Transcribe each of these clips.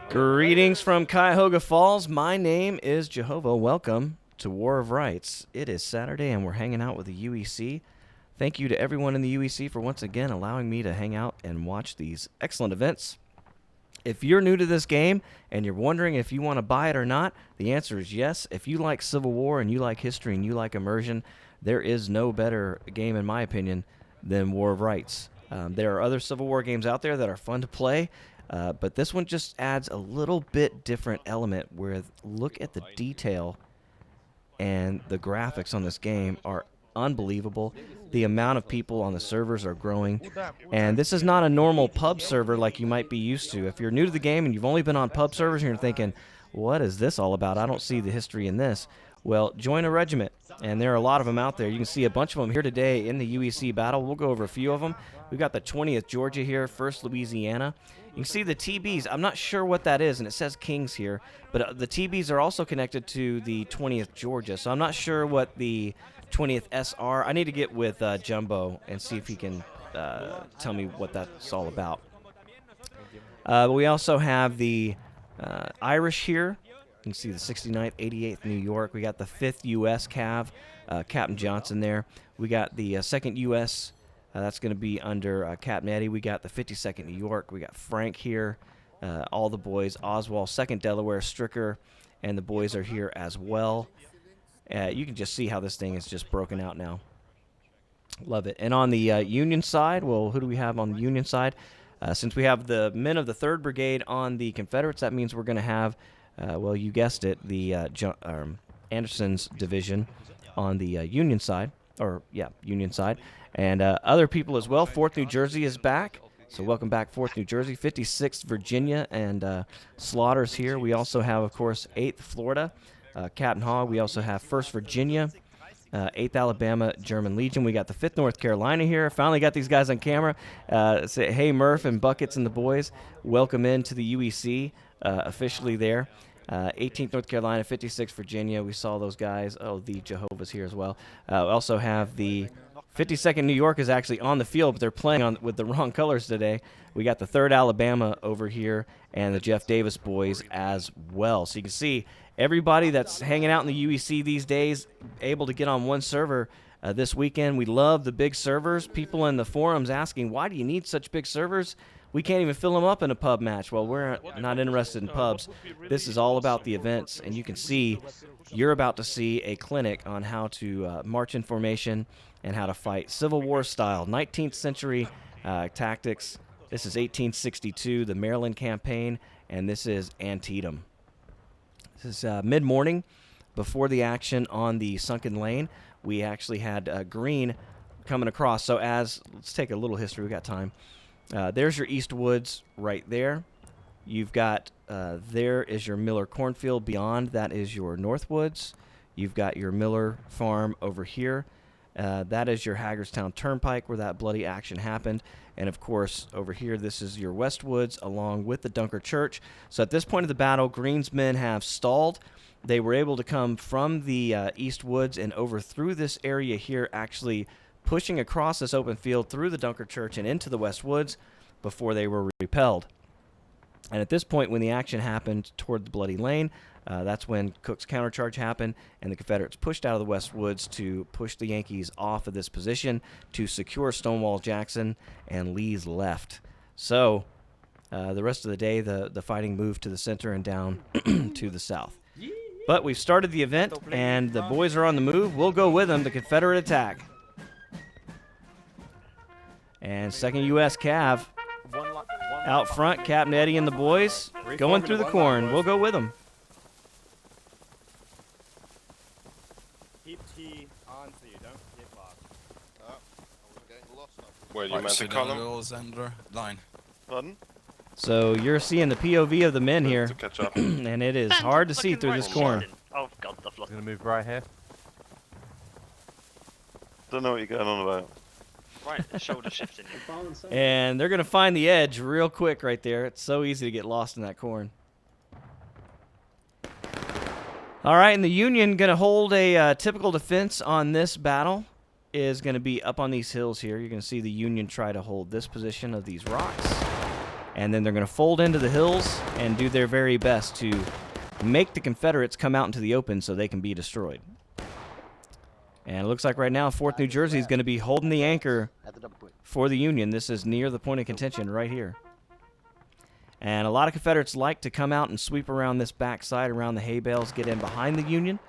Greetings from Cuyahoga Falls. My name is JOEHOVA. Welcome to War of Rights. It is Saturday and we're hanging out with the UEC. Thank you to everyone in the UEC for once again allowing me to hang out and watch these excellent events. If you're new to this game and you're wondering if you want to buy it or not, the answer is yes. If you like Civil War and you like history and you like immersion, there is no better game, in my opinion, than War of Rights. There are other Civil War games out there that are fun to play, but this one just adds a little bit different element where look at the detail and the graphics on this game are unbelievable. The amount of people on the servers are growing, and this is not a normal pub server like you might be used to. If you're new to the game and you've only been on pub servers and you're thinking, what is this all about? I don't see the history in this. Well, join a regiment, and there are a lot of them out there. You can see a bunch of them here today in the UEC battle. We'll go over a few of them. We've got the 20th Georgia here, 1st Louisiana. You can see the TBs. I'm not sure what that is, and it says Kings here, but the TBs are also connected to the 20th Georgia, so I'm not sure what the 20th SR. I need to get with Jumbo and see if he can tell me what that's all about. We also have the Irish here. You can see the 69th, 88th New York. We got the 5th U.S. Cav, Captain Johnson there. We got the 2nd U.S. That's going to be under Captain Eddie. We got the 52nd New York. We got Frank here. All the boys. Oswald, 2nd Delaware, Stricker, and the boys are here as well. You can just see how this thing is just broken out now. Love it. And on the Union side, well, who do we have on the Union side? Since we have the men of the 3rd Brigade on the Confederates, that means we're going to have, well, you guessed it, the Anderson's division on the Union side. Union side. And other people as well. 4th New Jersey is back. So welcome back, 4th New Jersey. 56th Virginia and Slaughter's here. We also have, of course, 8th Florida. Captain Hogg. We also have 1st Virginia, 8th Alabama German Legion. We got the 5th North Carolina here. Finally got these guys on camera. Say, hey, Murph and Buckets and the boys. Welcome into the UEC officially there. 18th North Carolina, 56th Virginia. We saw those guys. Oh, the JOEHOVA's here as well. We also have the 52nd New York is actually on the field, but they're playing with the wrong colors today. We got the 3rd Alabama over here and the Jeff Davis boys as well. So you can see everybody that's hanging out in the UEC these days able to get on one server this weekend. We love the big servers. People in the forums asking, why do you need such big servers? We can't even fill them up in a pub match. Well, we're not interested in pubs. This is all about the events, and you can see you're about to see a clinic on how to march in formation and how to fight Civil War style, 19th century tactics. This is 1862, the Maryland campaign, and this is Antietam. This is mid-morning before the action on the Sunken Lane. We actually had Green coming across. So let's take a little history. We got time. There's your East Woods right there. You've got, there is your Miller Cornfield. Beyond that is your North Woods. You've got your Miller Farm over here. That is your Hagerstown Turnpike where that bloody action happened. And, of course, over here, this is your West Woods along with the Dunker Church. So at this point of the battle, Green's men have stalled. They were able to come from the East Woods and over through this area here, actually pushing across this open field through the Dunker Church and into the West Woods before they were repelled. And at this point, when the action happened toward the Bloody Lane, that's when Cook's countercharge happened, and the Confederates pushed out of the West Woods to push the Yankees off of this position to secure Stonewall Jackson and Lee's left. So the rest of the day, the fighting moved to the center and down to the south. But we've started the event, and the boys are on the move. We'll go with them, the Confederate attack. And 2nd U.S. Cav out front, Captain Eddie and the boys going through the corn. We'll go with them. Keep T on so you don't get lost. I wasn't getting lost. Where you meant to column? Line. Pardon? So you're seeing the POV of the men here, To catch up. and it is hard to see through this corn. Oh god, I've lost. I'm gonna move right here. Don't know what you're going on about. Right, the shoulder shifting. And they're going to find the edge real quick right there. It's so easy to get lost in that corn. All right, and the Union going to hold a typical defense on this battle is going to be up on these hills here. You're going to see the Union try to hold this position of these rocks. And then they're going to fold into the hills and do their very best to make the Confederates come out into the open so they can be destroyed. And it looks like right now 4th New Jersey is going to be holding the anchor for the Union. This is near the point of contention right here. And a lot of Confederates like to come out and sweep around this backside, around the hay bales, get in behind the Union.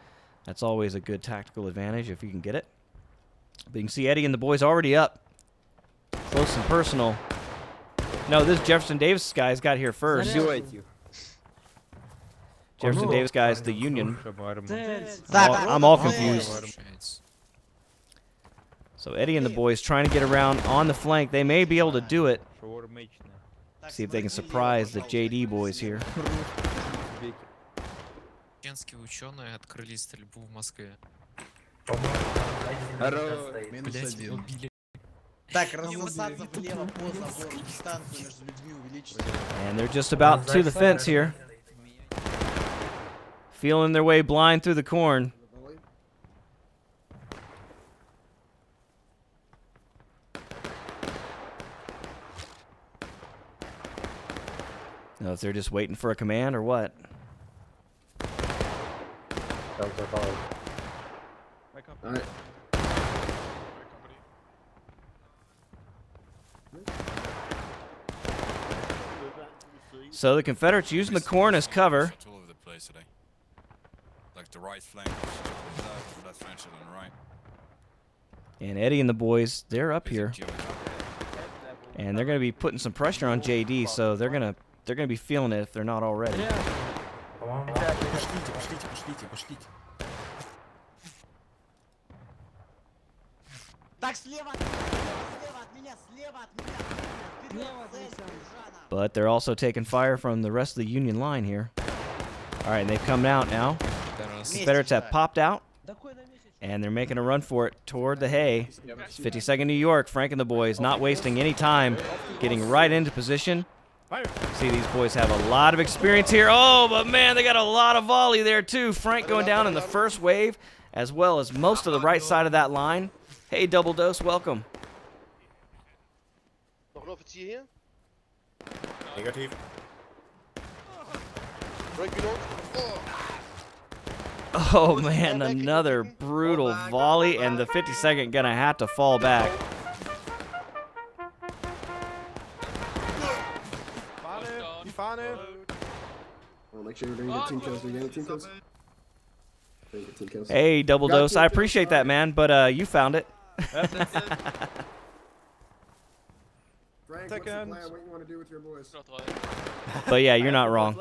That's always a good tactical advantage if you can get it. But you can see Eddie and the boys already up. Close and personal. No, this Jefferson Davis guy's got here first. Jefferson Davis guy's the Union. I'm all confused. So Eddie and the boys trying to get around on the flank. They may be able to do it. See if they can surprise the JD boys here. Ученые открыли стрельбу в Москве. And they're just about to the fence here. Feeling their way blind through the corn. Know if they're just waiting for a command or what. Alright. So the Confederates using the corn as cover. All over the place today. Like the right flank, left flank to the right. And Eddie and the boys, they're up here. And they're going to be putting some pressure on JD, so they're going to be feeling it if they're not already. But they're also taking fire from the rest of the Union line here. All right, and they've come out now. Confederates have popped out, and they're making a run for it toward the hay. It's 52nd New York. Frank and the boys not wasting any time, getting right into position. See, these boys have a lot of experience here. Oh, but man, they got a lot of volley there too. Frank going down in the first wave, as well as most of the right side of that line. Hey, Double Dose, welcome. Nog een officier hier? Negatief. Break you Oh man, another brutal volley, and the 52nd gonna have to fall back. Well, make sure you're gonna get team kills. We're getting team kills. Get team kills. Hey, Double Dose, I appreciate that, man, but you found it. Frank, what's the plan? What you want to do with your boys? But yeah, you're not wrong.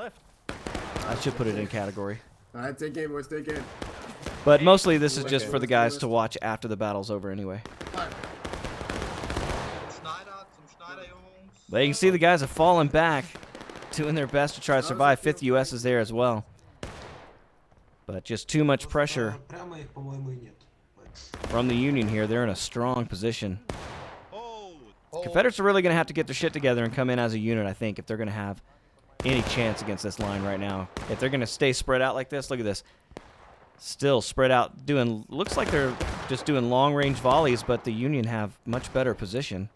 I should put it in category. All right, take game, boys. Take game. But mostly this is just for the guys to watch after the battle's over anyway. But you can see the guys have fallen back, doing their best to try to survive. 5th US is there as well. But just too much pressure from the Union here. They're in a strong position. Confederates are really going to have to get their shit together and come in as a unit, I think, if they're going to have any chance against this line right now. If they're going to stay spread out like this, look at this. Still spread out, looks like they're just doing long-range volleys, but the Union have much better position.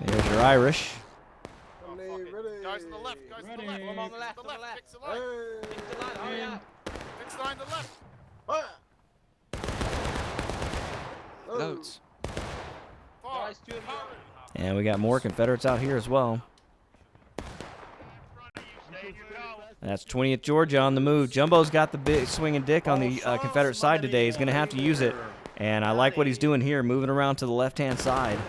There's your Irish. Guys to the left, guys to the left. I'm on the left, fix the line. Fix the line, hurry up. Fix the line to the left. Loads. And we got more Confederates out here as well. That's 20th Georgia on the move. Jumbo's got the big swinging dick on the Confederate side today. He's going to have to use it. And I like what he's doing here, moving around to the left-hand side.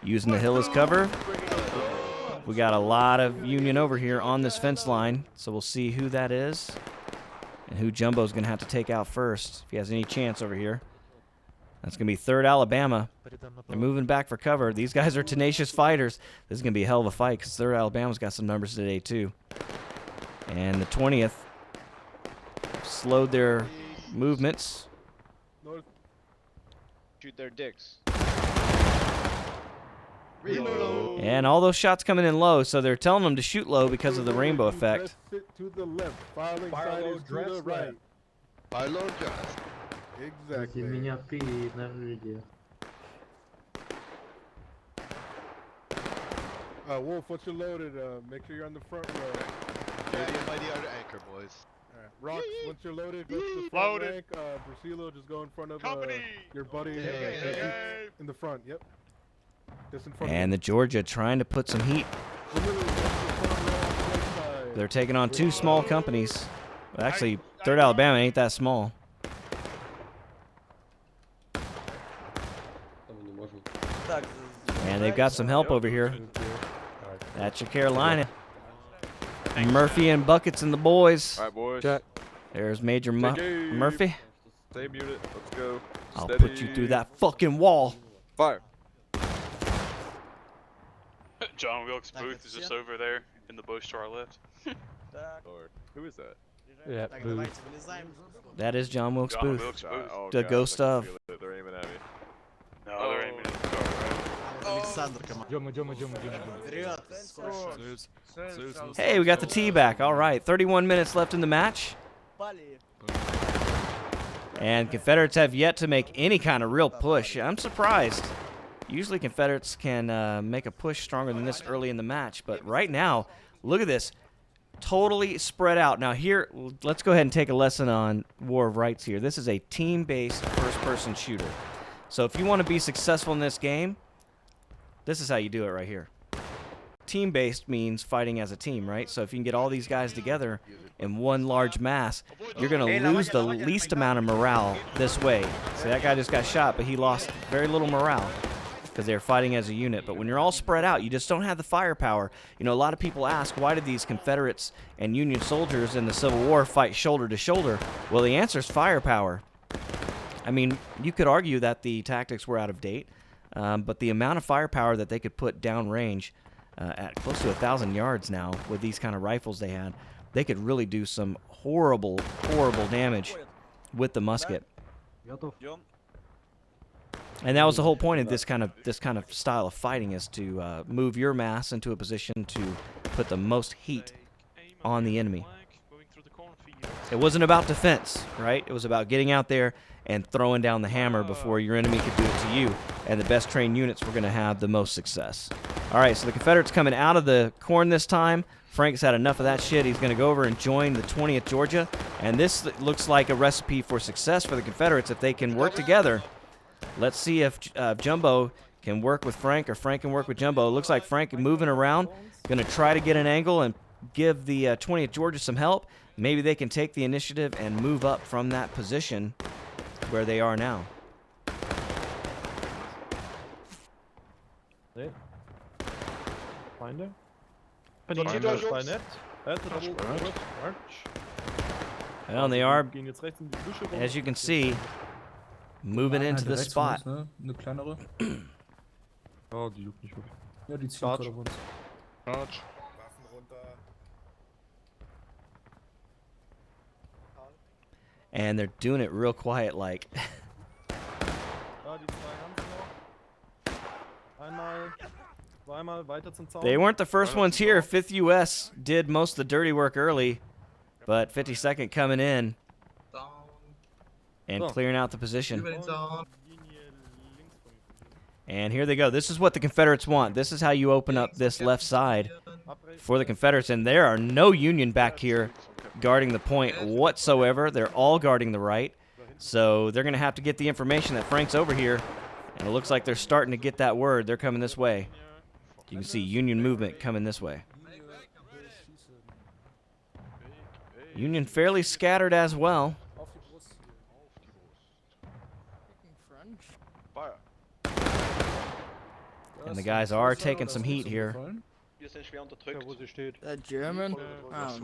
Using the hill as cover. We got a lot of Union over here on this fence line. So we'll see who that is and who Jumbo's going to have to take out first if he has any chance over here. That's going to be 3rd Alabama. They're moving back for cover. These guys are tenacious fighters. This is going to be a hell of a fight because 3rd Alabama's got some numbers today too. And the 20th slowed their movements. Shoot their dicks. And all those shots coming in low, so they're telling them to shoot low because of the rainbow effect. Fire low, dress right. Fire low, dress. Exactly. Wolf, once you're loaded, make sure you're on the front row. Ready and mighty are the anchor, boys. Rocks, once you're loaded, go to the front rank. Brasilo, just go in front of your buddy in the front. Yep. Just in front. And the Georgia trying to put some heat. They're taking on two small companies. Well, actually, 3rd Alabama ain't that small. And they've got some help over here. That's your Carolina. Murphy and Buckets and the boys. All right, boys. Jack. There's Major Murphy. Stay muted. Let's go. I'll Steady. put you through that fucking wall. Fire. John Wilkes' booth is just over there in the bush to our left. Lord. Who is that? Yeah, That is John Wilkes' John booth. Wilkes' booth. Oh, The gosh, ghost I can of. feel it. They're aiming at me. No, they're aiming at the car, right? Hey, we got the tee back. All right, 31 minutes left in the match. And Confederates have yet to make any kind of real push. I'm surprised. Usually Confederates can make a push stronger than this early in the match. But right now, look at this. Totally spread out. Now here, let's go ahead and take a lesson on War of Rights here. This is a team-based first-person shooter. So if you want to be successful in this game, this is how you do it right here. Team-based means fighting as a team, right? So if you can get all these guys together in one large mass, you're going to lose the least amount of morale this way. See, that guy just got shot, but he lost very little morale because they're fighting as a unit. But when you're all spread out, you just don't have the firepower. You know, a lot of people ask, why did these Confederates and Union soldiers in the Civil War fight shoulder to shoulder? Well, the answer is firepower. I mean, you could argue that the tactics were out of date, but the amount of firepower that they could put downrange at close to 1,000 yards now with these kind of rifles they had, they could really do some horrible, horrible damage with the musket. And that was the whole point of this kind of style of fighting, is to move your mass into a position to put the most heat on the enemy. It wasn't about defense, right? It was about getting out there and throwing down the hammer before your enemy could do it to you. And the best trained units were going to have the most success. All right, so the Confederates coming out of the corn this time. Frank's had enough of that shit. He's going to go over and join the 20th Georgia. And this looks like a recipe for success for the Confederates if they can work together. Let's see if Jumbo can work with Frank or Frank can work with Jumbo. It looks like Frank moving around, going to try to get an angle and give the 20th Georgia some help. Maybe they can take the initiative and move up from that position where they are now. Well, they are, as you can see, moving into the spot. And they're doing it real quiet, like. They weren't the first ones here. 5th U.S. did most of the dirty work early, but 52nd coming in and clearing out the position. And here they go. This is what the Confederates want. This is how you open up this left side for the Confederates. And there are no Union back here guarding the point whatsoever. They're all guarding the right. So they're going to have to get the information that Frank's over here. And it looks like they're starting to get that word. They're coming this way. You can see Union movement coming this way. Union fairly scattered as well. And the guys are taking some heat here. German? I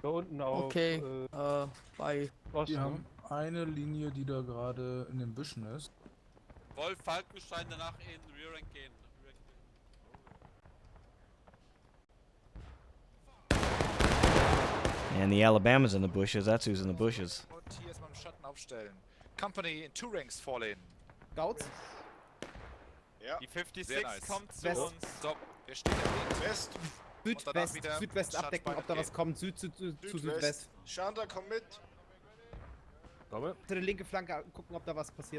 don't know. Okay, bye. Wir haben eine Linie, die da gerade in den Büschen ist. Wolf, Falkenstein danach in Rear Rank gehen. And the Alabama's in the bushes. That's who's in the bushes. Hier erstmal im Schatten aufstellen. Company in 2 ranks fallen. Scouts? Ja. Die 56 nice. kommt zu West. uns. So, wer steht da? West. Südwest abdecken, ob da was kommt. Südwest. Chandra, komm mit.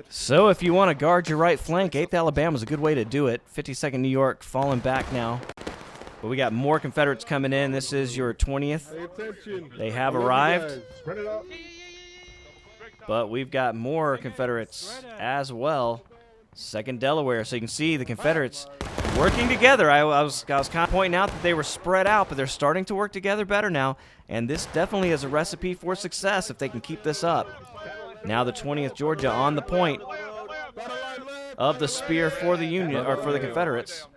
So if you want to guard your right flank, 8th Alabama is a good way to do it. 52nd New York falling back now. But we got more Confederates coming in. This is your 20th. They have arrived. But we've got more Confederates as well. 2nd Delaware. So you can see the Confederates working together. I was kind of pointing out that they were spread out, but they're starting to work together better now. And this definitely is a recipe for success if they can keep this up. Now the 20th Georgia on the point of the spear for the Union, or for the Confederates.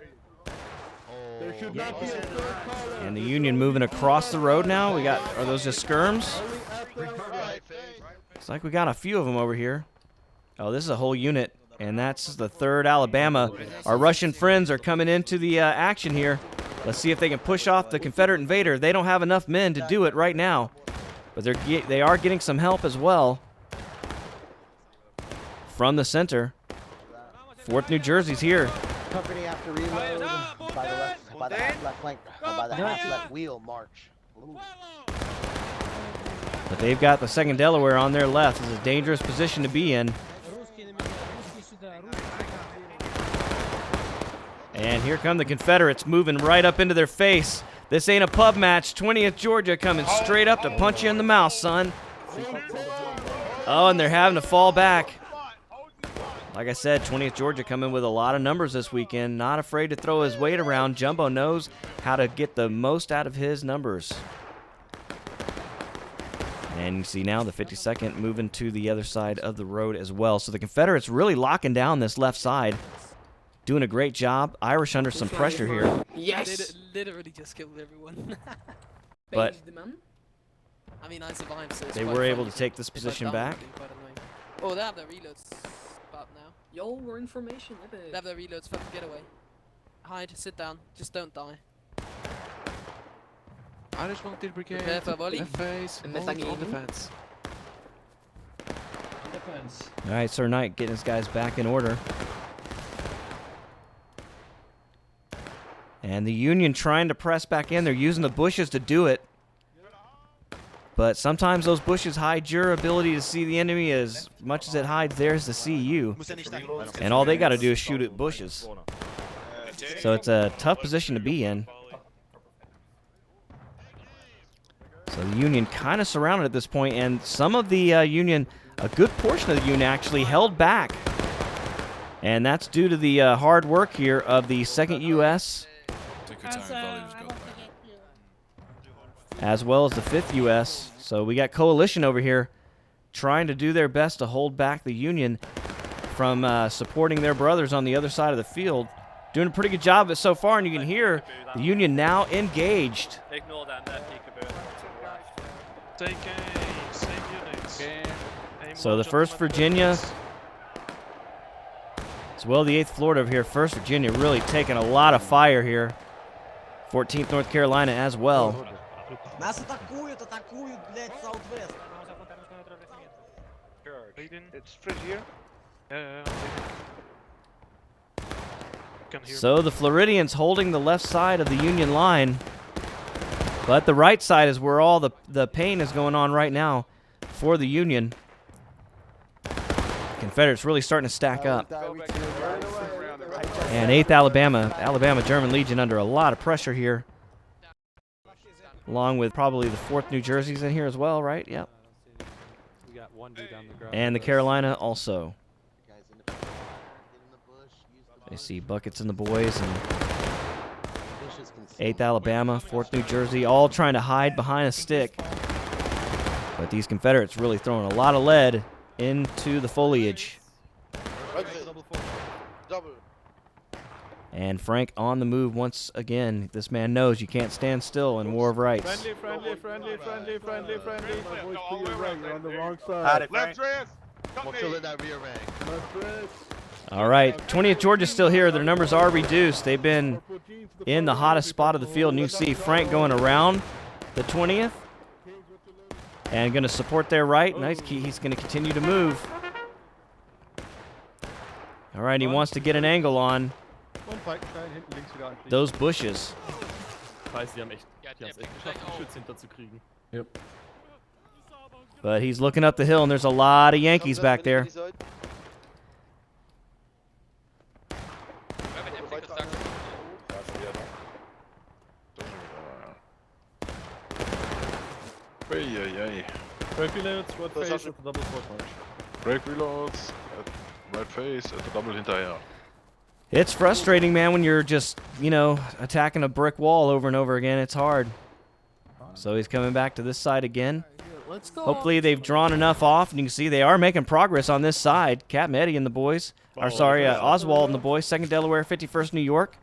And the Union moving across the road now. Are those just skirms? Looks like we got a few of them over here. Oh, this is a whole unit, and that's the 3rd Alabama. Our Russian friends are coming into the action here. Let's see if they can push off the Confederate invader. They don't have enough men to do it right now, but they are getting some help as well from the center. 4th New Jersey's here. Company after reload by the left flank, by the half left wheel march. But they've got the 2nd Delaware on their left. It's a dangerous position to be in. And here come the Confederates moving right up into their face. This ain't a pub match. 20th Georgia coming straight up to punch you in the mouth, son. Oh, and they're having to fall back. Like I said, 20th Georgia coming with a lot of numbers this weekend. Not afraid to throw his weight around. Jumbo knows how to get the most out of his numbers. And you see now the 52nd moving to the other side of the road as well. So the Confederates really locking down this left side. Doing a great job. Irish under some pressure here. Yes! They literally just killed everyone. But I mean, I survived, so they were able to take this position back. Oh, they have their reloads about now. Yo, we're in formation. They have their reloads. Fucking get away. Hide, sit down. Just don't die. Irish Volunteer Brigade. Prepare for volley. Face. And On defense. All right, Sir Knight getting his guys back in order. And the Union trying to press back in. They're using the bushes to do it. But sometimes those bushes hide your ability to see the enemy as much as it hides theirs to see you. And all they got to do is shoot at bushes. So it's a tough position to be in. So the Union kind of surrounded at this point, and some of the Union, a good portion of the Union actually held back. And that's due to the hard work here of the 2nd U.S. as well as the 5th U.S. So we got coalition over here trying to do their best to hold back the Union from supporting their brothers on the other side of the field. Doing a pretty good job of it so far, and you can hear the Union now engaged. Ignore that there, peekaboo. Take aim, save units. So the 1st Virginia, as well the 8th Florida over here. 1st Virginia really taking a lot of fire here. 14th North Carolina as well. It's Fred here. So the Floridians holding the left side of the Union line. But the right side is where all the pain is going on right now for the Union. Confederates really starting to stack up. And 8th Alabama German Legion under a lot of pressure here. Along with probably the 4th New Jersey's in here as well, right? Yep. We got one dude on the ground. And the Carolina also. I see Buckets and the boys, and 8th Alabama, 4th New Jersey, all trying to hide behind a stick. But these Confederates really throwing a lot of lead into the foliage. And Frank on the move once again. This man knows you can't stand still in War of Rights. Friendly. You're on the wrong Howdy, side. Frank. All right, 20th Georgia's still here. Their numbers are reduced. They've been in the hottest spot of the field. And you see Frank going around the 20th and going to support their right. Nice. He's going to continue to move. All right, he wants to get an angle on those bushes. Die haben echt geschafft, den Schütz hinterzukriegen. Yep. But he's looking up the hill, and there's a lot of Yankees back there. Break reloads, red face at the double forward punch. Break reloads at red face at the double hinterher. It's frustrating, man, when you're just, you know, attacking a brick wall over and over again. It's hard. So he's coming back to this side again. Let's go. Hopefully they've drawn enough off, and you can see they are making progress on this side. Captain Eddie and the boys. Or sorry, Oswald and the boys. 2nd Delaware, 51st New York.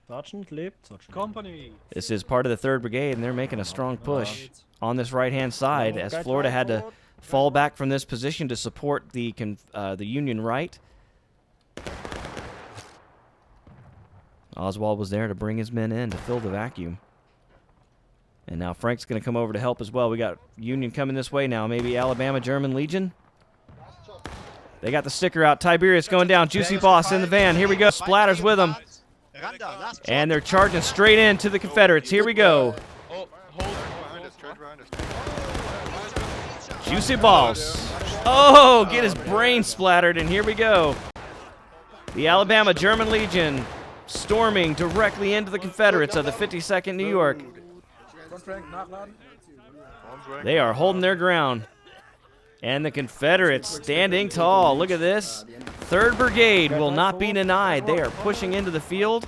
Sergeant lebt. Company. This is part of the 3rd Brigade, and they're making a strong push on this right-hand side as Florida had to fall back from this position to support the Union right. Oswald was there to bring his men in to fill the vacuum. And now Frank's going to come over to help as well. We got Union coming this way now. Maybe Alabama German Legion. They got the sticker out. Tiberius going down. Juicy Boss in the van. Here we go. Splatters with them. And they're charging straight into the Confederates. Here we go. Juicy Boss. Oh, get his brain splattered, and here we go. The Alabama German Legion storming directly into the Confederates of the 52nd New York. They are holding their ground. And the Confederates standing tall. Look at this. 3rd Brigade will not be denied. They are pushing into the field.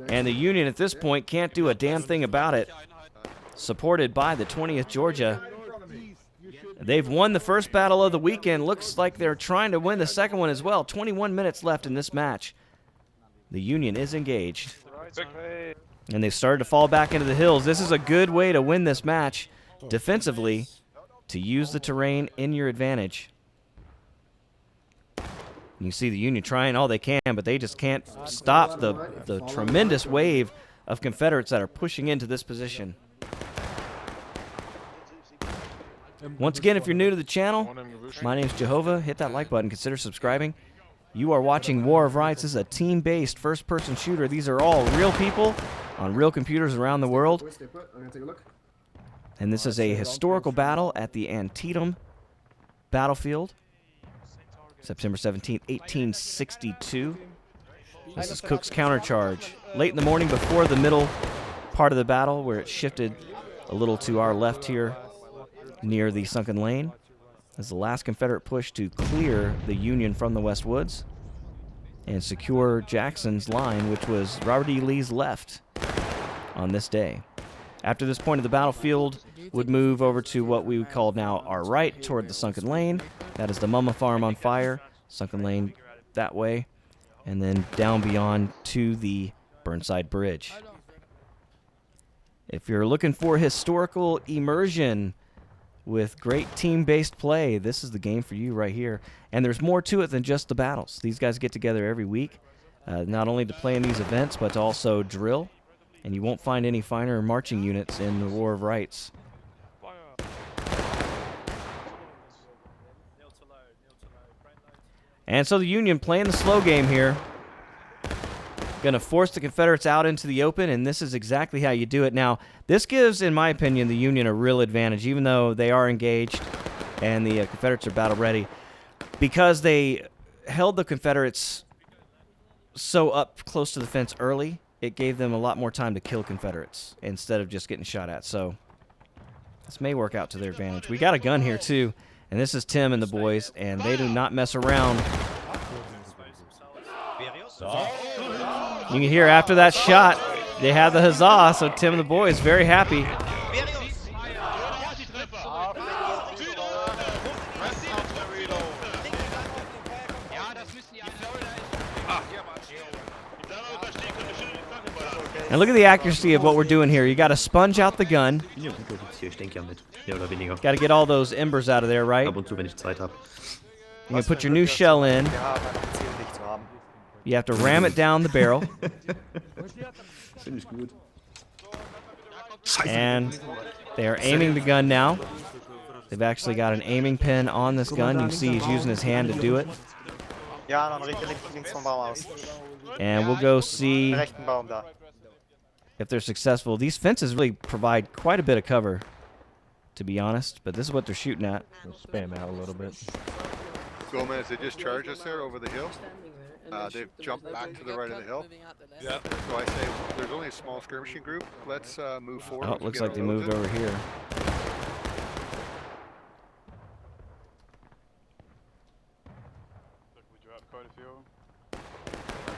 And the Union at this point can't do a damn thing about it. Supported by the 20th Georgia. They've won the first battle of the weekend. Looks like they're trying to win the second one as well. 21 minutes left in this match. The Union is engaged. And they've started to fall back into the hills. This is a good way to win this match defensively, to use the terrain in your advantage. You see the Union trying all they can, but they just can't stop the tremendous wave of Confederates that are pushing into this position. Once again, if you're new to the channel, my name's JOEHOVA. Hit that like button. Consider subscribing. You are watching War of Rights. This is a team-based first-person shooter. These are all real people on real computers around the world. And this is a historical battle at the Antietam battlefield. September 17th, 1862. This is Cook's Countercharge. Late in the morning before the middle part of the battle, where it shifted a little to our left here near the sunken lane. As the last Confederate push to clear the Union from the West Woods and secure Jackson's line, which was Robert E. Lee's left on this day. After this point of the battlefield, would move over to what we would call now our right toward the sunken lane. That is the Mumma Farm on fire, sunken lane that way, and then down beyond to the Burnside Bridge. If you're looking for historical immersion with great team-based play, this is the game for you right here. And there's more to it than just the battles. These guys get together every week, not only to play in these events, but to also drill. And you won't find any finer marching units in the War of Rights. And so the Union playing the slow game here. Going to force the Confederates out into the open, and this is exactly how you do it. Now, this gives, in my opinion, the Union a real advantage, even though they are engaged and the Confederates are battle ready. Because they held the Confederates so up close to the fence early, it gave them a lot more time to kill Confederates instead of just getting shot at. So this may work out to their advantage. We got a gun here, too, and this is Tim and the boys, and they do not mess around. You can hear after that shot, they have the huzzah, so Tim and the boys very happy. And look at the accuracy of what we're doing here. You got to sponge out the gun. Got to get all those embers out of there, right? You can put your new shell in. You have to ram it down the barrel. And they are aiming the gun now. They've actually got an aiming pin on this gun. You can see he's using his hand to do it. And we'll go see if they're successful. These fences really provide quite a bit of cover. to be honest, but this is what they're shooting at. We'll spam out a little bit. Gomez, they just charged us there over the hill. They've jumped back to the right of the hill. Yeah. So I say there's only a small skirmishing group. Let's move forward. Oh, it looks like they moved over here.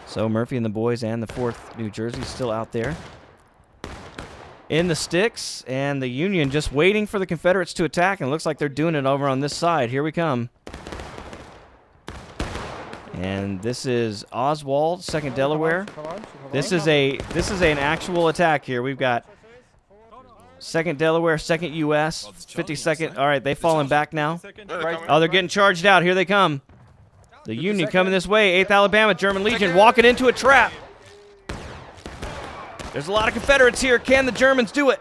So Murphy and the boys and the 4th New Jersey still out there in the sticks, and the Union just waiting for the Confederates to attack, and it looks like they're doing it over on this side. Here we come. And this is Oswald, 2nd Delaware. This is an actual attack here. We've got 2nd Delaware, 2nd U.S., 52nd. All right, they've fallen back now. Oh, they're getting charged out. Here they come. The Union coming this way. 8th Alabama, German Legion, walking into a trap. There's a lot of Confederates here. Can the Germans do it?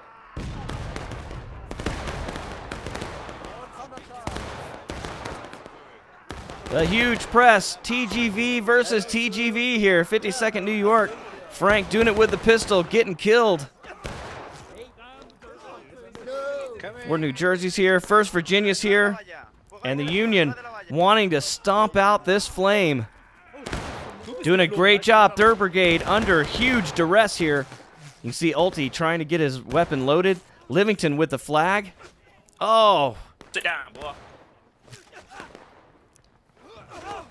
The huge press. TGV versus TGV here. 52nd New York. Frank doing it with the pistol, getting killed. 4 New Jersey's here. 1st Virginia's here. And the Union wanting to stomp out this flame. Doing a great job. 3rd Brigade under huge duress here. You can see Ulti trying to get his weapon loaded. Livington with the flag. Oh. Sit down, boy.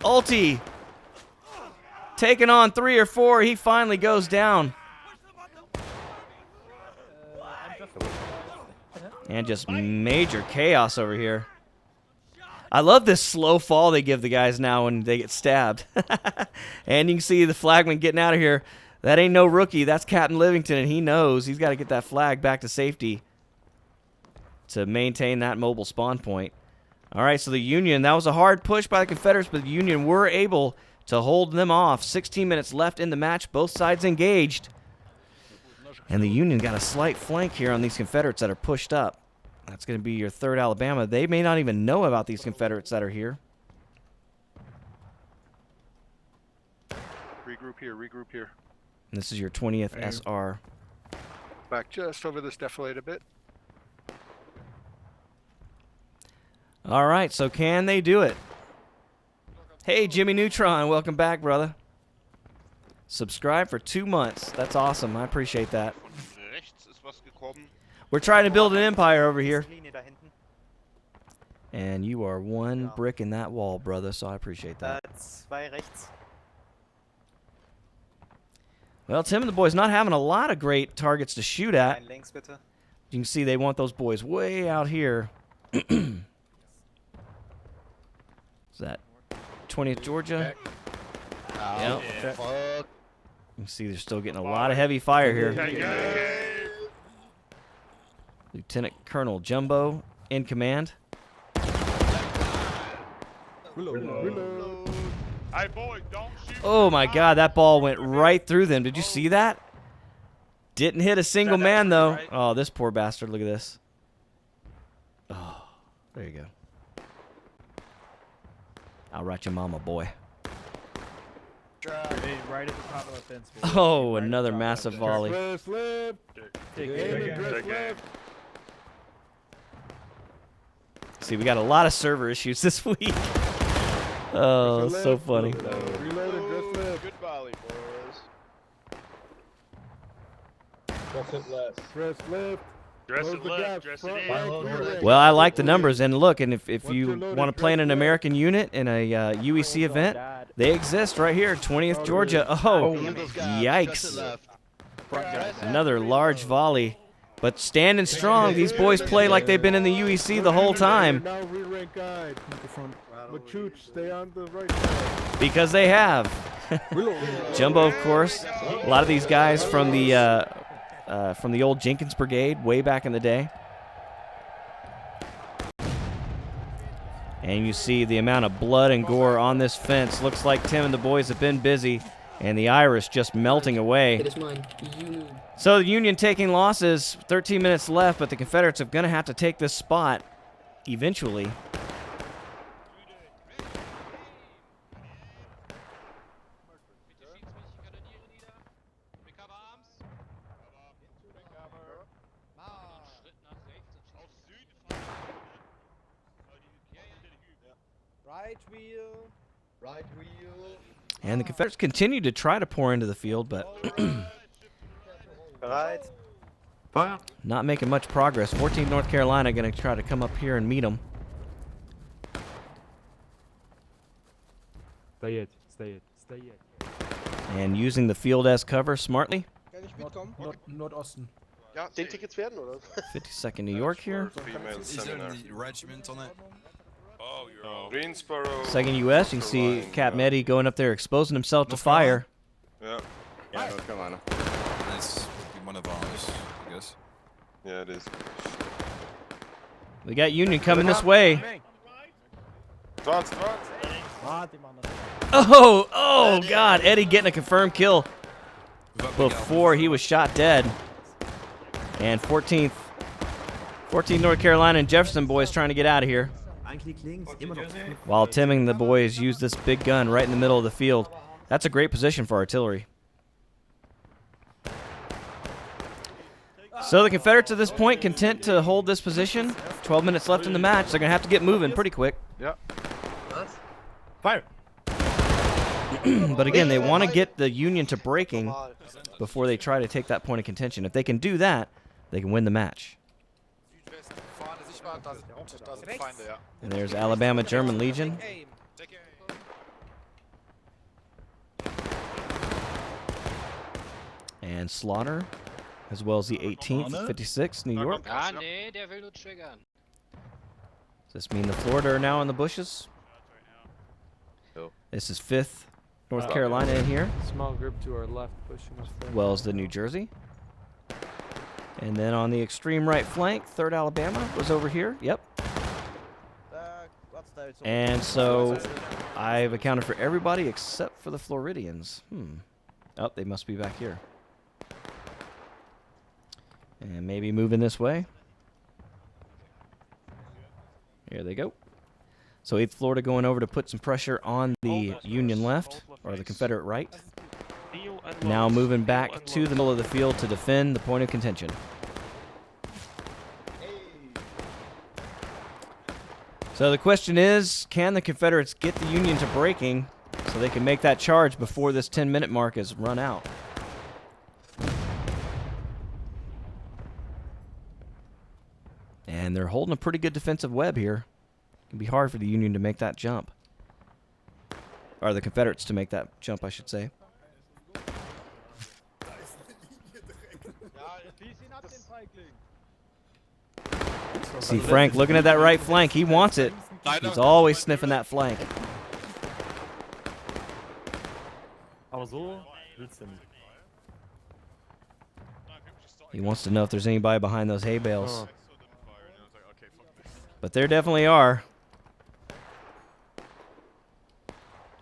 Ulti taking on 3 or 4. He finally goes down. And just major chaos over here. I love this slow fall they give the guys now when they get stabbed. And you can see the flagman getting out of here. That ain't no rookie. That's Captain Livington, and he knows he's got to get that flag back to safety to maintain that mobile spawn point. All right, so the Union, that was a hard push by the Confederates, but the Union were able to hold them off. 16 minutes left in the match. Both sides engaged. And the Union got a slight flank here on these Confederates that are pushed up. That's going to be your 3rd Alabama. They may not even know about these Confederates that are here. Regroup here, regroup here. And this is your 20th SR. Back just over this defilade a bit. All right, so can they do it? Hey, Jimmy Neutron, welcome back, brother. Subscribe for 2 months. That's awesome. I appreciate that. We're trying to build an empire over here. And you are one brick in that wall, brother, so I appreciate that. Well, Tim and the boys not having a lot of great targets to shoot at. You can see they want those boys way out here. Is that 20th Georgia? Yep. You can see they're still getting a lot of heavy fire here. Lieutenant Colonel Jumbo in command. Oh my God, that ball went right through them. Did you see that? Didn't hit a single man though. Oh, this poor bastard. Look at this. Oh, there you go. I'll write your mama, boy. Right at the top of the fence. Oh, another massive volley. See, we got a lot of server issues this week. Oh, so funny. Good volley, boys. Press it left. Press left. Dress it left, dress it in. Well, I like the numbers, and look, and if you want to play in an American unit in a UEC event, they exist right here, 20th Georgia. Oh, yikes. Another large volley. But standing strong, these boys play like they've been in the UEC the whole time. Because they have. Jumbo, of course. A lot of these guys from the old Jenkins Brigade way back in the day. And you see the amount of blood and gore on this fence. Looks like Tim and the boys have been busy, and the Irish just melting away. It is mine. So the Union taking losses, 13 minutes left, but the Confederates are going to have to take this spot eventually. Right wheel. Right wheel. And the Confederates continue to try to pour into the field, but Right. Fire. not making much progress. 14th North Carolina going to try to come up here and meet them. Stay it. And using the field as cover smartly. Nordosten. Ja, 10 tickets werden, oder? 52nd New York here. Is there any regiment on it? Oh, you're all. Greensboro. 2nd U.S. You can see Captain Eddie going up there exposing himself to fire. Yeah. Yeah, North Carolina. That's one of ours, I guess. Yeah, it is. We got Union coming this way. Advance. Oh, God. Eddie getting a confirmed kill before he was shot dead. And 14th North Carolina and Jefferson boys trying to get out of here. While Tim and the boys use this big gun right in the middle of the field. That's a great position for artillery. So the Confederates at this point content to hold this position. 12 minutes left in the match. They're going to have to get moving pretty quick. Yeah. Fire. But again, they want to get the Union to breaking before they try to take that point of contention. If they can do that, they can win the match. And there's Alabama German Legion. And Slaughter, as well as the 18th, 56th, New York. Ah, nee, der will nur triggern. Does this mean the Florida are now in the bushes? This is 5th North Carolina in here, Small group to our left pushing us as well as the New Jersey. And then on the extreme right flank, 3rd Alabama was over here. Yep. And so I've accounted for everybody except for the Floridians. Oh, they must be back here. And maybe moving this way. Here they go. So 8th Florida going over to put some pressure on the Union left, or the Confederate right. Now moving back to the middle of the field to defend the point of contention. So the question is, can the Confederates get the Union to breaking so they can make that charge before this 10-minute mark is run out? And they're holding a pretty good defensive web here. It can be hard for the Union to make that jump. Or the Confederates to make that jump, I should say. See Frank looking at that right flank. He wants it. He's always sniffing that flank. He wants to know if there's anybody behind those hay bales. But there definitely are.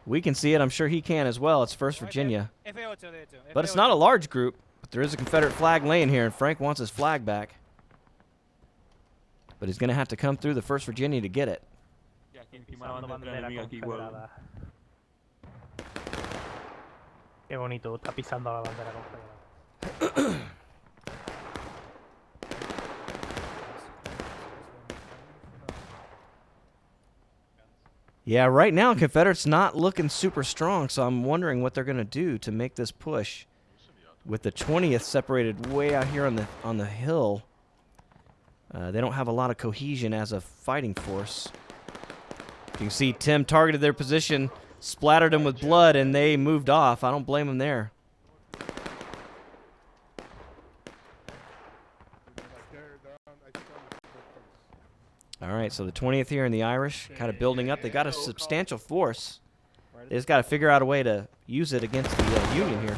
We can see it. I'm sure he can as well. It's 1st Virginia. But it's not a large group. But there is a Confederate flag laying here, and Frank wants his flag back. But he's going to have to come through the 1st Virginia to get it. Qué bonito, está pisando la bandera confederada. Yeah, right now Confederates not looking super strong, so I'm wondering what they're going to do to make this push. With the 20th separated way out here on the hill, they don't have a lot of cohesion as a fighting force. You can see Tim targeted their position, splattered them with blood, and they moved off. I don't blame them there. All right, so the 20th here in the Irish, kind of building up. They got a substantial force. They just got to figure out a way to use it against the Union here.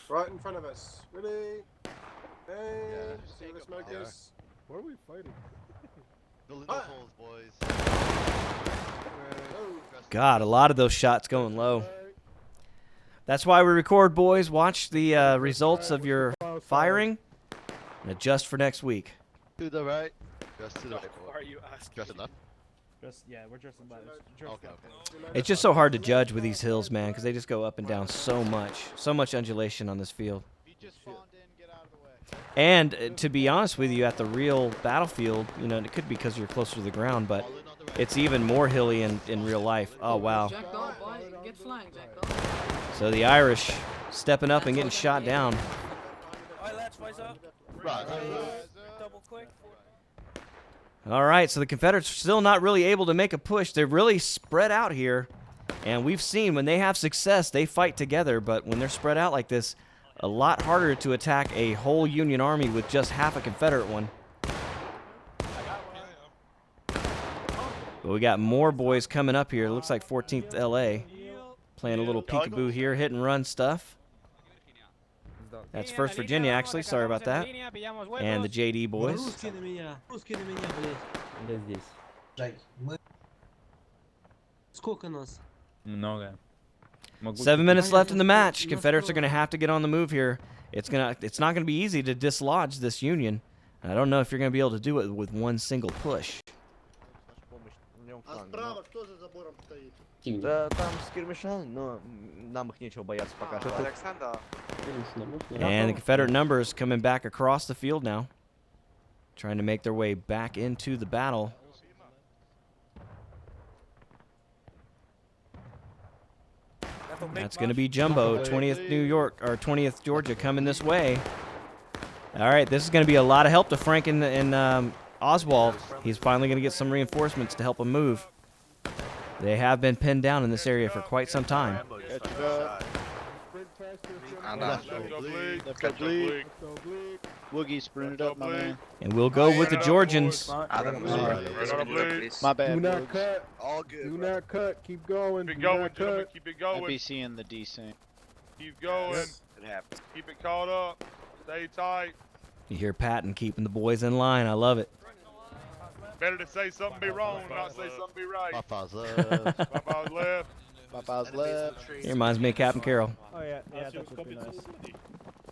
Right in front of us. Ready? Hey, see the smoke is. What are we fighting? The holes, boys. God, a lot of those shots going low. That's why we record, boys. Watch the results of your firing and adjust for next week. To the right. Just to the right. Why are you asking? Just enough. Yeah, we're dressing by this. Okay. It's just so hard to judge with these hills, man, because they just go up and down so much undulation on this field. And to be honest with you, at the real battlefield, you know, it could be because you're closer to the ground, but it's even more hilly in real life. Oh, wow. So the Irish stepping up and getting shot down. All right, so the Confederates are still not really able to make a push. They're really spread out here. And we've seen when they have success, they fight together. But when they're spread out like this, a lot harder to attack a whole Union army with just half a Confederate one. But we got more boys coming up here. It looks like 14th LA playing a little peekaboo here, hit and run stuff. That's 1st Virginia, actually. Sorry about that. And the JD boys. 7 minutes left in the match. Confederates are going to have to get on the move here. It's not going to be easy to dislodge this Union. I don't know if you're going to be able to do it with one single push. Да там скирмиша, но нам их нечего бояться пока что. And the Confederate numbers coming back across the field now, trying to make their way back into the battle. That's going to be Jumbo, 20th New York or 20th Georgia coming this way. All right, this is going to be a lot of help to Frank and Oswald. He's finally going to get some reinforcements to help him move. They have been pinned down in this area for quite some time. Woogie sprinted up, my man. And we'll go with the Georgians. My bad. Do not cut. All good. Do not cut. Keep going. Keep it going, gentlemen. Keep it going. BC in the desync. Keep going. It happens. Keep it caught up. Stay tight. You hear Patton keeping the boys in line. I love it. Better to say something be wrong than not say something be right. Papa's left. Papa's left. Papa's left. He reminds me of Captain Carroll. Oh yeah, that would be nice.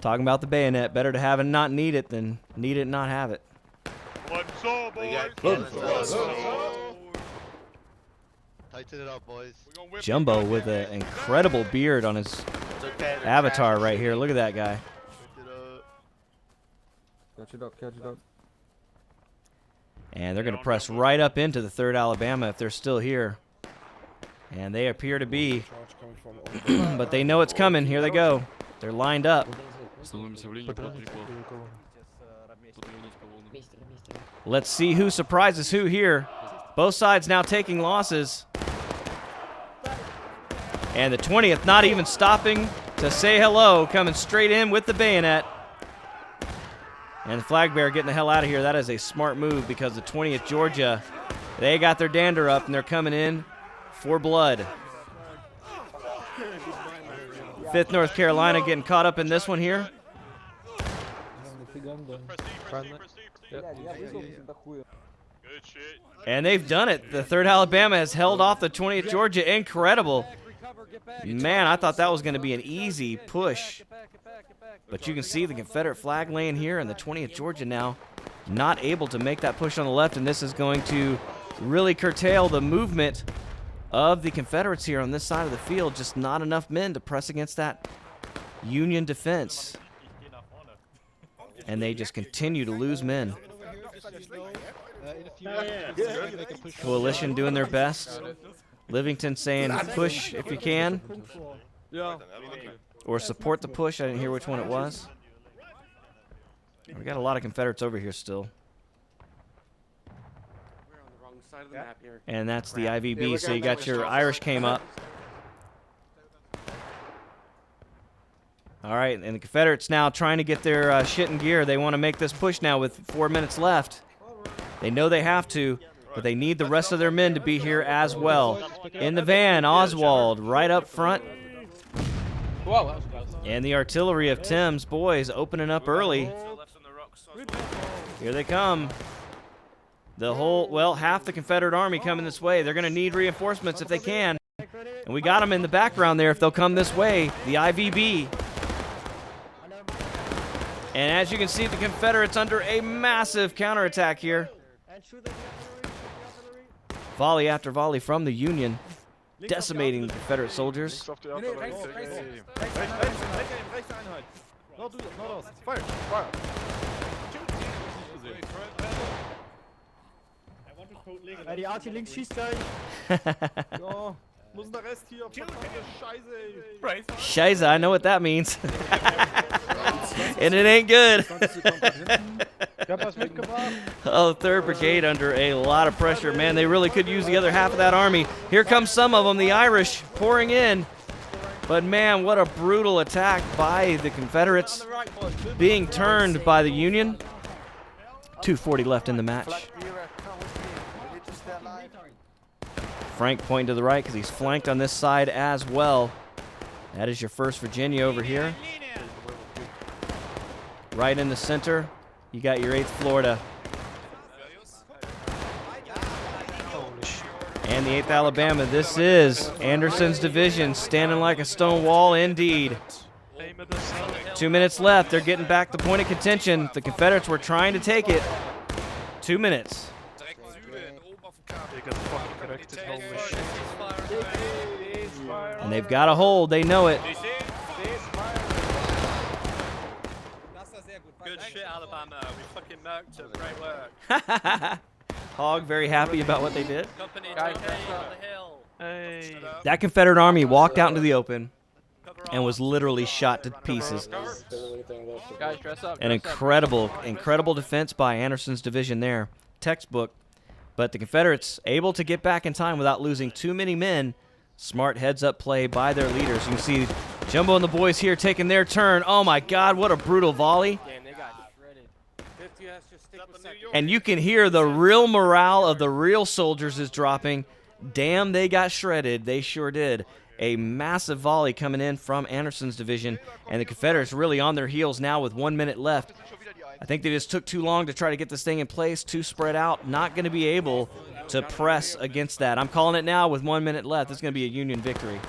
Talking about the bayonet. Better to have and not need it than need it and not have it. Blood and soul, boys. Tighten it up, boys. Jumbo with an incredible beard on his avatar right here. Look at that guy. Catch it up, catch it up. And they're going to press right up into the 3rd Alabama if they're still here. And they appear to be. But they know it's coming. Here they go. They're lined up. Let's see who surprises who here. Both sides now taking losses. And the 20th not even stopping to say hello, coming straight in with the bayonet. And the flag bearer getting the hell out of here. That is a smart move because the 20th Georgia, they got their dander up and they're coming in for blood. 5th North Carolina getting caught up in this one here. And they've done it. The 3rd Alabama has held off the 20th Georgia. Incredible. Man, I thought that was going to be an easy push. But you can see the Confederate flag laying here, and the 20th Georgia now not able to make that push on the left, and this is going to really curtail the movement of the Confederates here on this side of the field. Just not enough men to press against that Union defense. And they just continue to lose men. Coalition doing their best. Livingston saying push if you can. Or support the push. I didn't hear which one it was. We got a lot of Confederates over here still. We're on the wrong side of the map here. And that's the IVB, so you got your Irish came up. All right, and the Confederates now trying to get their shit in gear. They want to make this push now with 4 minutes left. They know they have to, but they need the rest of their men to be here as well. In the van, Oswald right up front. And the artillery of Tim's boys opening up early. Here they come. The whole, well, half the Confederate army coming this way. They're going to need reinforcements if they can. And we got them in the background there if they'll come this way. The IVB. And as you can see, the Confederates under a massive counterattack here. Volley after volley from the Union, decimating the Confederate soldiers. Die Arti links schießt gleich. Ja, muss der Rest hier. Verdammte Scheiße, ey. Scheiße, I know what that means. And it ain't good. Oh, 3rd Brigade under a lot of pressure. Man, they really could use the other half of that army. Here come some of them, the Irish, pouring in. But man, what a brutal attack by the Confederates, being turned by the Union. 2:40 left in the match. Frank pointing to the right because he's flanked on this side as well. That is your 1st Virginia over here. Right in the center, you got your 8th Florida. And the 8th Alabama. This is Anderson's division, standing like a stone wall indeed. 2 minutes left. They're getting back the point of contention. The Confederates were trying to take it. 2 minutes. And they've got a hold. They know it. Good shit, Alabama. We fucking murked it. Great work. Hog very happy about what they did. Company, on the hill. Hey. That Confederate army walked out into the open and was literally shot to pieces. Guys, dress up. An incredible defense by Anderson's division there. Textbook. But the Confederates able to get back in time without losing too many men. Smart heads-up play by their leaders. You can see Jumbo and the boys here taking their turn. Oh, my God, what a brutal volley. And you can hear the real morale of the real soldiers is dropping. Damn, they got shredded. They sure did. A massive volley coming in from Anderson's division, and the Confederates really on their heels now with 1 minute left. I think they just took too long to try to get this thing in place, too spread out, not going to be able to press against that. I'm calling it now with 1 minute left. It's going to be a Union victory.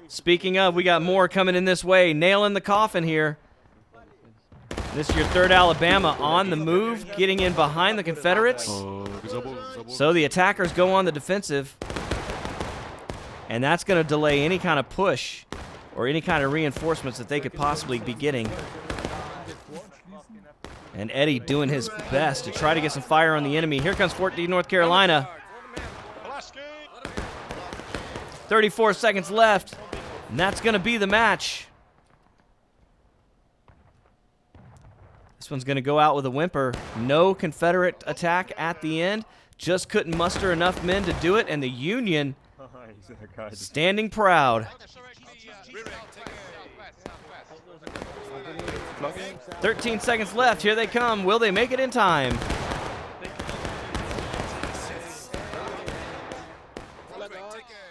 Speaking of, we got more coming in this way. Nailing the coffin here. This is your 3rd Alabama on the move, getting in behind the Confederates. So the attackers go on the defensive. And that's going to delay any kind of push or any kind of reinforcements that they could possibly be getting. And Eddie doing his best to try to get some fire on the enemy. Here comes Fort D, North Carolina. 34 seconds left. And that's going to be the match. This one's going to go out with a whimper. No Confederate attack at the end. Just couldn't muster enough men to do it. And the Union standing proud. 13 seconds left. Here they come. Will they make it in time?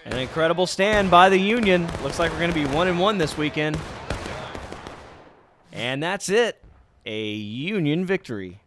An incredible stand by the Union. Looks like we're going to be 1-1 this weekend. And that's it. A Union victory.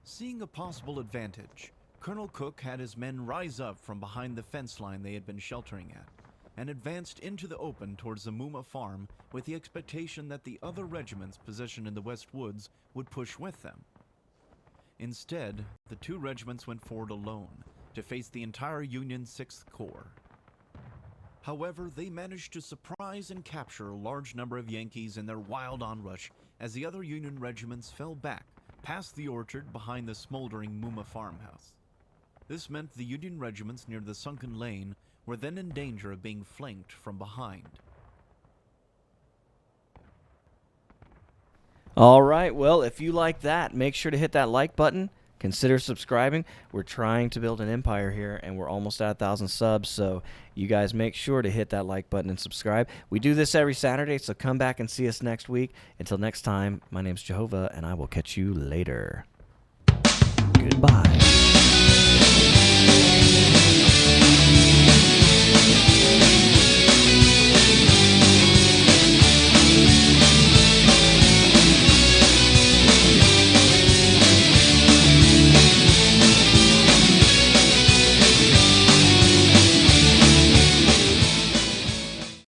Seeing a possible advantage, Colonel Cook had his men rise up from behind the fence line they had been sheltering at, and advanced into the open towards the Muma farm with the expectation that the other regiments positioned in the West Woods would push with them. Instead, the 2 regiments went forward alone to face the entire Union 6th Corps. However, they managed to surprise and capture a large number of Yankees in their wild onrush as the other Union regiments fell back past the orchard behind the smoldering Muma farmhouse. This meant the Union regiments near the sunken lane were then in danger of being flanked from behind. All right, well, if you like that, make sure to hit that like button. Consider subscribing. We're trying to build an empire here, and we're almost at 1,000 subs, so you guys make sure to hit that like button and subscribe. We do this every Saturday, so come back and see us next week. Until next time, my name's JOEHOVA, and I will catch you later. Goodbye.